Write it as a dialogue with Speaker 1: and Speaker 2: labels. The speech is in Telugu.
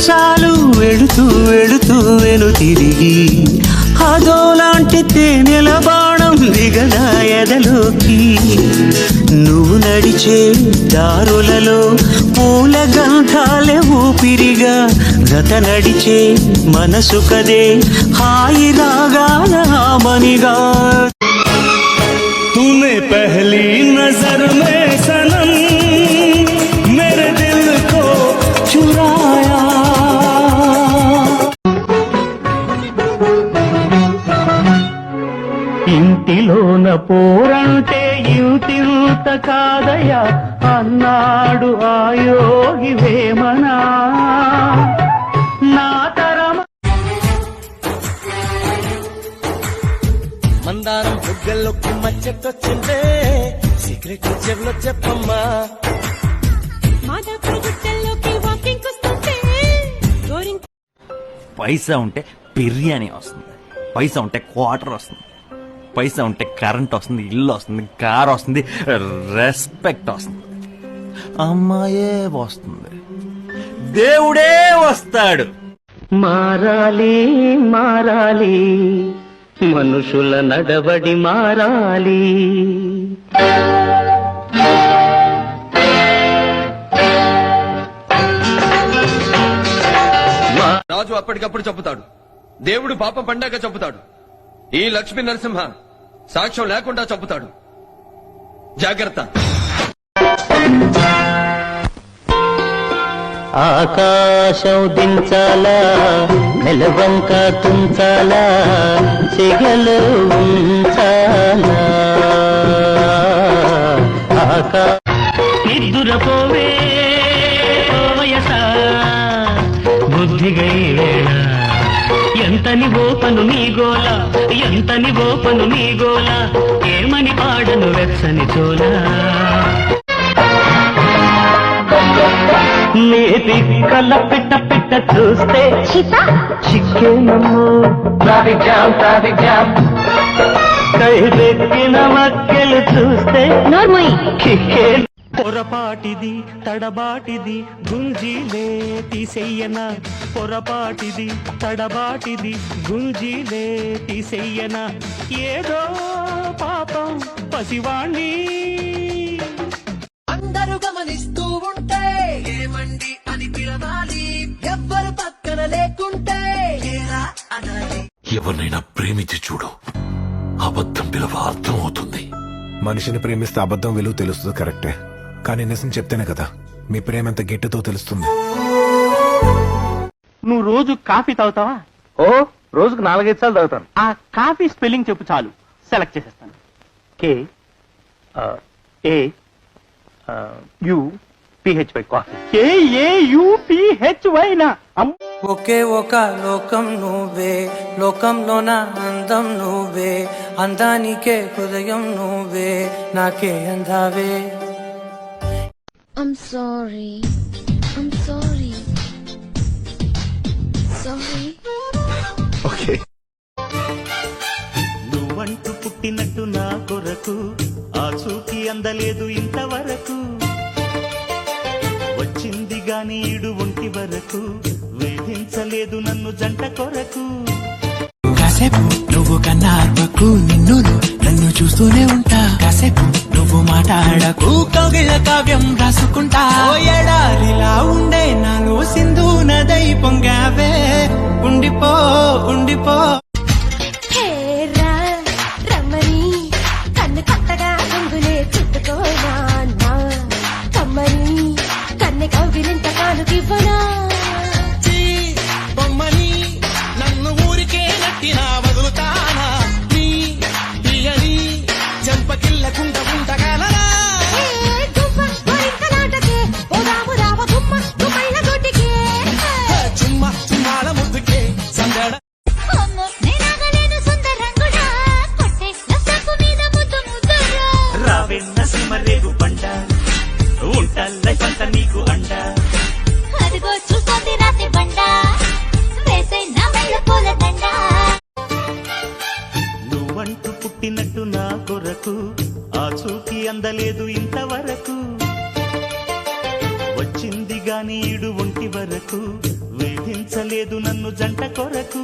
Speaker 1: సరసాలు వెళుతూ వెళుతూ వెను తిరిగి అదోలాంటి తేనెల బాణం దిగదా ఎదలోకి నువ్వు నడిచే దారులలో పూల గంధాలే ఊపిరిగా గత నడిచే మనసు కదే హాయి రాగాల హామనిగా तूने पहली नजर में सनम मेरे दिल को चुराया ఇంటిలోన పోరంటే ఇంతింత కాదయా అన్నాడు ఆ యోగి వేమనా నా తరం
Speaker 2: మందారం బుగ్గల్లోకి మచ్చకొచ్చిందే సీక్రెట్ చెవులో చెప్పమ్మా
Speaker 3: పైసా ఉంటే బిర్యానీ వస్తుంది, పైసా ఉంటే క్వార్టర్ వస్తుంది, పైసా ఉంటే కరెంట్ వస్తుంది, ఇల్లు వస్తుంది, కార్ వస్తుంది, రెస్పెక్ట్ వస్తుంది, అమ్మాయే వస్తుంది, దేవుడే వస్తాడు.
Speaker 1: మారాలి మారాలి మనుషుల నడవడి మారాలి.
Speaker 4: రాజు అప్పటికప్పుడు చెబుతాడు, దేవుడు పాపం పండాక చెబుతాడు, ఈ లక్ష్మీ నరసింహ సాక్ష్యం లేకుండా చెబుతాడు. జాగ్రత్త.
Speaker 1: ఆకాశం దించాలా నెలవంక తుంచాలా చెగలు ఉంచాలా నిద్దురపోవే వయస బుద్ధిగై వేళ ఎంతని ఓపను నీ గోల ఎంతని ఓపను నీ గోల ఏమని పాడను వెచ్చని చోలా నీ పిక్కల పిట్ట పిట్ట చూస్తే చిక్కేనమ్మో ట్రాఫిక్ జామ్ కైపెక్కిన మక్కెలు చూస్తే కిక్కే పొరపాటిది తడబాటిది గుంజీలే తీసెయ్యన పొరపాటిది తడబాటిది గుంజీలే తీసెయ్యన ఏదో పాపం పసివాణ్ణి
Speaker 2: అందరూ గమనిస్తూ ఉంటే ఏమండి అని పిలవాలి, ఎవ్వరు పక్కన లేకుంటే ఏరా అనాలి.
Speaker 5: ఎవరినైనా ప్రేమించి చూడు, అబద్ధం విలువ అర్థం అవుతుంది.
Speaker 6: మనిషిని ప్రేమిస్తే అబద్ధం విలువ తెలుస్తుంది కరెక్టే, కానీ నిజం చెప్తేనే కదా మీ ప్రేమ ఎంత గిట్టుతో తెలుస్తుంది.
Speaker 1: నువ్వు రోజు కాఫీ తాగుతావా?
Speaker 7: ఓ రోజుకు 4-5 సార్లు తాగుతాను.
Speaker 1: ఆ కాఫీ స్పెల్లింగ్ చెప్పు చాలు, సెలెక్ట్ చేసేస్తాను. KAUPHY coffee. KAUPHY నా
Speaker 2: ఒకే ఒక లోకం నువ్వే, లోకంలోన అందం నువ్వే, అందానికే హృదయం నువ్వే, నాకే అందావే.
Speaker 8: I'm sorry. Sorry.
Speaker 6: ఓకే.
Speaker 1: నువ్వంటూ పుట్టినట్టు నా కొరకు ఆ చూకి అందలేదు ఇంతవరకు, వచ్చింది గాని ఈడు ఒంటి వరకు వేధించలేదు నన్ను జంట కొరకు.
Speaker 2: కాసేపు నువ్వు కన్నార్పకు, నిన్ను నన్ను చూస్తూనే ఉంటా, కాసేపు నువ్వు మాట్లాడకు, కవిళ్ళ కావ్యం రాసుకుంటా. ఎడారిలా ఉండే నాను సింధు నదై పొంగావే, ఉండిపో ఉండిపో. బొమ్మని నన్ను ఊరికే నట్టినా వదులుతానా, నీ తీయని చెంపకిల్లకుండా ఉండగలరా. చుమ్మా చుమ్మాల ముద్దుకే సందడ
Speaker 1: రావెన్న సిమరేగు పంట ఉంటల్ల పంట నీకు అండ. నువ్వంటూ పుట్టినట్టు నా కొరకు ఆ చూకి అందలేదు ఇంతవరకు, వచ్చింది గాని ఈడు ఒంటి వరకు
Speaker 9: వేధించలేదు నన్ను జంట కొరకు